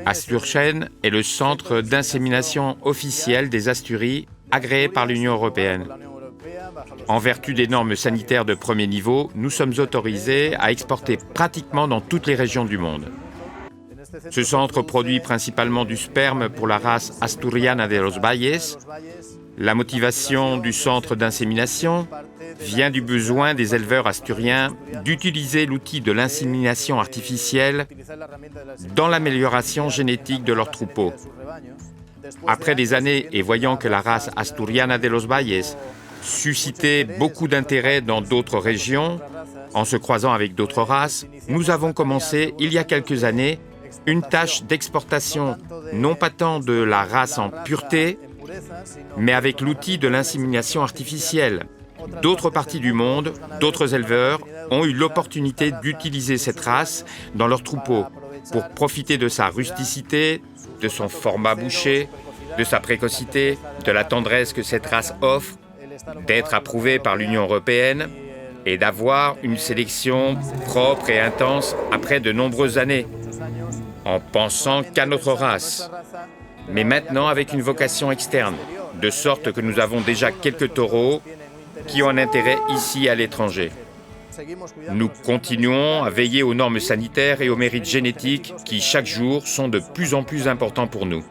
Asturchen est le centre d'insémination officiel des Asturies agréé par l'Union européenne. En vertu des normes sanitaires de premier niveau, nous sommes autorisés à exporter pratiquement dans toutes les régions du monde. Ce centre produit principalement du sperme pour la race Asturiana de los Valles. La motivation du centre d'insémination vient du besoin des éleveurs asturiens d'utiliser l'outil de l'insémination artificielle dans l'amélioration génétique de leurs troupeaux. Après des années et voyant que la race Asturiana de los Valles suscitait beaucoup d'intérêt dans d'autres régions, en se croisant avec d'autres races, nous avons commencé, il y a quelques années, une tâche d'exportation, non pas tant de la race en pureté, mais avec l'outil de l'insémination artificielle. D'autres parties du monde, d'autres éleveurs ont eu l'opportunité d'utiliser cette race dans leurs troupeaux pour profiter de sa rusticité, de son format bouché, de sa précocité, de la tendresse que cette race offre, d'être approuvée par l'Union européenne et d'avoir une sélection propre et intense après de nombreuses années, en pensant qu'à notre race, mais maintenant avec une vocation externe, de sorte que nous avons déjà quelques taureaux qui ont un intérêt ici à l'étranger. Nous continuons à veiller aux normes sanitaires et aux mérites génétiques qui, chaque jour, sont de plus en plus importants pour nous.